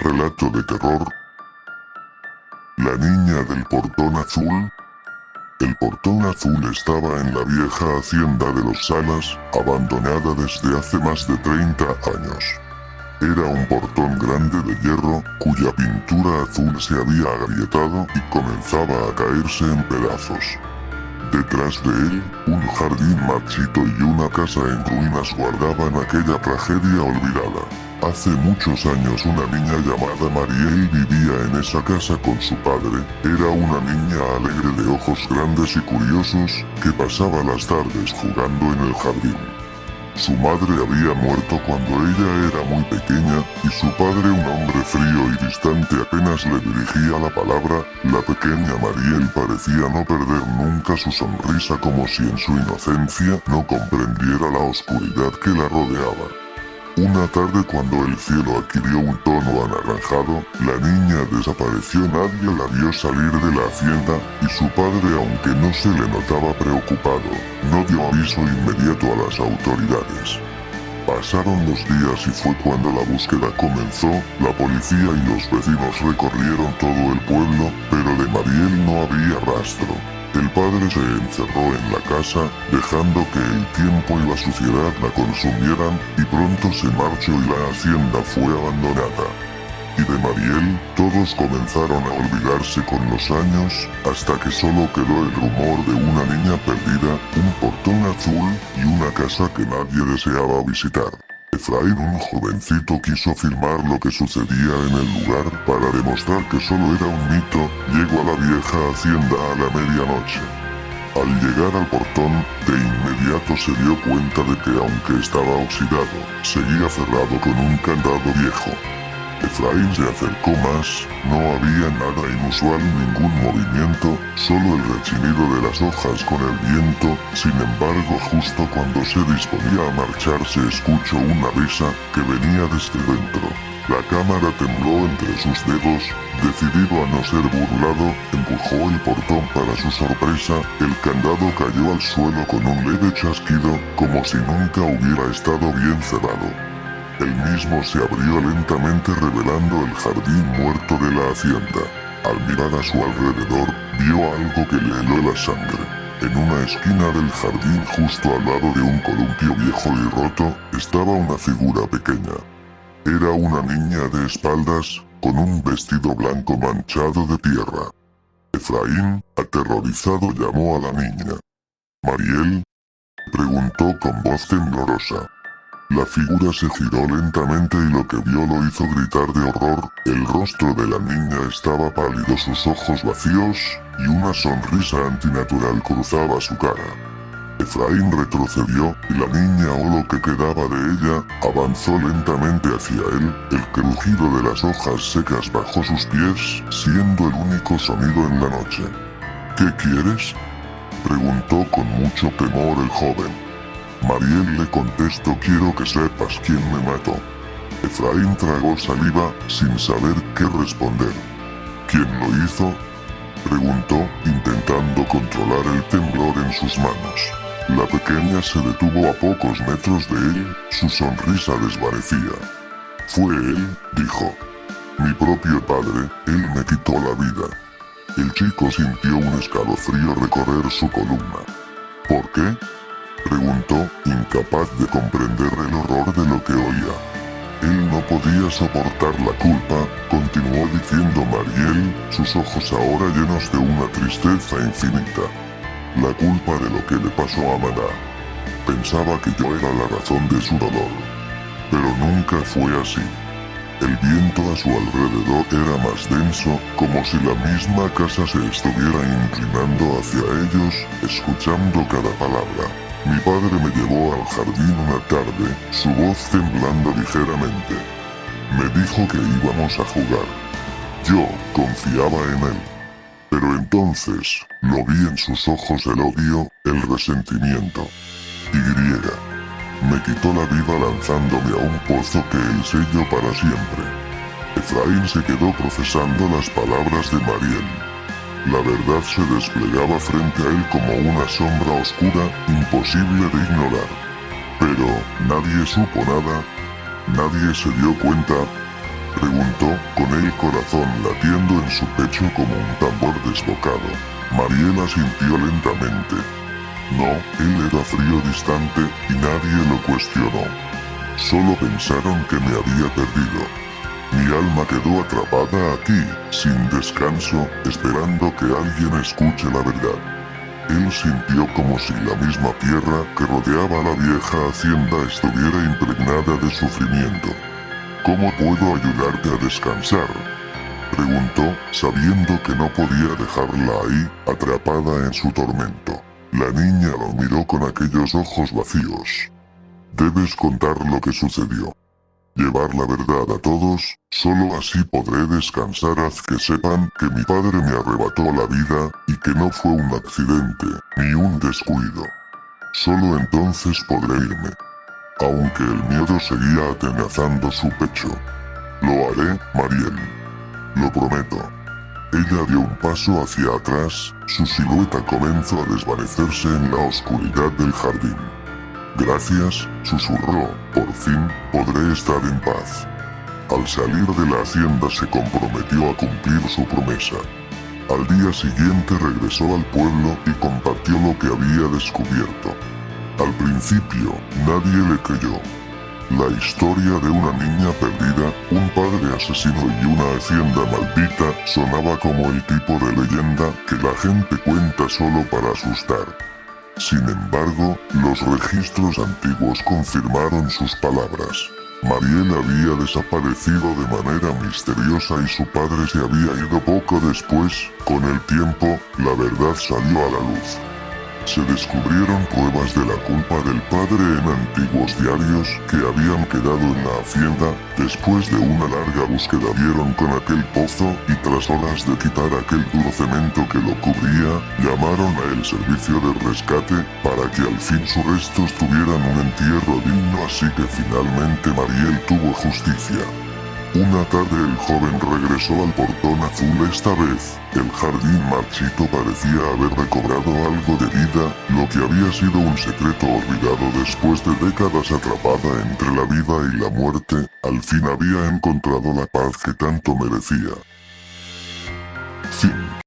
relato de terror. La niña del portón azul. El portón azul estaba en la vieja hacienda de los Salas, abandonada desde hace más de 30 años. Era un portón grande de hierro, cuya pintura azul se había agrietado y comenzaba a caerse en pedazos. Detrás de él, un jardín marchito y una casa en ruinas guardaban aquella tragedia olvidada. Hace muchos años una niña llamada Mariel vivía en esa casa con su padre. Era una niña alegre de ojos grandes y curiosos, que pasaba las tardes jugando en el jardín. Su madre había muerto cuando ella era muy pequeña, y su padre, un hombre frío y distante, apenas le dirigía la palabra. La pequeña Mariel parecía no perder nunca su sonrisa, como si en su inocencia no comprendiera la oscuridad que la rodeaba. Una tarde, cuando el cielo adquirió un tono anaranjado, la niña desapareció. Nadie la vio salir de la hacienda, y su padre, aunque no se le notaba preocupado, no dio aviso inmediato a las autoridades. Pasaron los días y fue cuando la búsqueda comenzó. La policía y los vecinos recorrieron todo el pueblo, pero de Mariel no había rastro. El padre se encerró en la casa, dejando que el tiempo y la suciedad la consumieran, y pronto se marchó y la hacienda fue abandonada. Y de Mariel, todos comenzaron a olvidarse con los años, hasta que solo quedó el rumor de una niña perdida, un portón azul y una casa que nadie deseaba visitar. Efraín, un jovencito, quiso filmar lo que sucedía en el lugar para demostrar que solo era un mito. Llegó a la vieja hacienda a la medianoche. Al llegar al portón, de inmediato se dio cuenta de que, aunque estaba oxidado, seguía cerrado con un candado viejo. Efraín se acercó más. No había nada inusual, ningún movimiento, solo el rechinido de las hojas con el viento. Sin embargo, justo cuando se disponía a marchar, se escuchó una risa que venía desde dentro. La cámara tembló entre sus dedos. Decidido a no ser burlado, empujó el portón. Para su sorpresa, el candado cayó al suelo con un leve chasquido, como si nunca hubiera estado bien cerrado. El mismo se abrió lentamente, revelando el jardín muerto de la hacienda. Al mirar a su alrededor, vio algo que le heló la sangre. En una esquina del jardín, justo al lado de un columpio viejo y roto, estaba una figura pequeña. Era una niña de espaldas, con un vestido blanco manchado de tierra. Efraín, aterrorizado, llamó a la niña. «¿Mariel?», preguntó con voz temblorosa. La figura se giró lentamente y lo que vio lo hizo gritar de horror. El rostro de la niña estaba pálido, sus ojos vacíos, y una sonrisa antinatural cruzaba su cara. Efraín retrocedió, y la niña, o lo que quedaba de ella, avanzó lentamente hacia él, el crujido de las hojas secas bajo sus pies siendo el único sonido en la noche. «¿Qué quieres?», preguntó con mucho temor el joven. Mariel le contestó: «Quiero que sepas quién me mató». Efraín tragó saliva, sin saber qué responder. «¿Quién lo hizo?», preguntó, intentando controlar el temblor en sus manos. La pequeña se detuvo a pocos metros de él, su sonrisa desvanecía. «Fue él», dijo. «Mi propio padre, él me quitó la vida». El chico sintió un escalofrío recorrer su columna. «¿Por qué?», preguntó, incapaz de comprender el horror de lo que oía. Él no podía soportar la culpa, continuó diciendo Mariel, sus ojos ahora llenos de una tristeza infinita. La culpa de lo que le pasó a Maná. Pensaba que yo era la razón de su dolor. Pero nunca fue así. El viento a su alrededor era más denso, como si la misma casa se estuviera inclinando hacia ellos, escuchando cada palabra. Mi padre me llevó al jardín una tarde, su voz temblando ligeramente. Me dijo que íbamos a jugar. Yo confiaba en él. Pero entonces, lo vi en sus ojos el odio, el resentimiento. Me quitó la vida lanzándome a un pozo que él selló para siempre. Efraín se quedó procesando las palabras de Mariel. La verdad se desplegaba frente a él como una sombra oscura, imposible de ignorar. Pero nadie supo nada, nadie se dio cuenta. preguntó, con el corazón latiendo en su pecho como un tambor desbocado. Mariel asintió lentamente. No, él era frío distante, y nadie lo cuestionó. Solo pensaron que me había perdido. Mi alma quedó atrapada aquí, sin descanso, esperando que alguien escuche la verdad. Él sintió como si la misma tierra que rodeaba la vieja hacienda estuviera impregnada de sufrimiento. ¿Cómo puedo ayudarte a descansar?, preguntó, sabiendo que no podía dejarla ahí, atrapada en su tormento. La niña lo miró con aquellos ojos vacíos. Debes contar lo que sucedió. Llevar la verdad a todos, solo así podré descansar. Haz que sepan que mi padre me arrebató la vida, y que no fue un accidente, ni un descuido. Solo entonces podré irme. Aunque el miedo seguía atenazando su pecho. Lo haré, Mariel. Lo prometo. Ella dio un paso hacia atrás, su silueta comenzó a desvanecerse en la oscuridad del jardín. Gracias, susurró, por fin, podré estar en paz. Al salir de la hacienda se comprometió a cumplir su promesa. Al día siguiente regresó al pueblo y compartió lo que había descubierto. Al principio, nadie le creyó. La historia de una niña perdida, un padre asesino y una hacienda maldita sonaba como el tipo de leyenda que la gente cuenta solo para asustar. Sin embargo, los registros antiguos confirmaron sus palabras. Mariel había desaparecido de manera misteriosa y su padre se había ido poco después. Con el tiempo, la verdad salió a la luz. Se descubrieron pruebas de la culpa del padre en antiguos diarios que habían quedado en la hacienda. Después de una larga búsqueda dieron con aquel pozo y tras horas de quitar aquel duro cemento que lo cubría, llamaron a el servicio de rescate para que al fin sus restos tuvieran un entierro digno, así que finalmente Mariel tuvo justicia. Una tarde el joven regresó al portón azul. Esta vez, el jardín marchito parecía haber recobrado algo de vida, lo que había sido un secreto olvidado después de décadas atrapada entre la vida y la muerte, al fin había encontrado la paz que tanto merecía. Fin.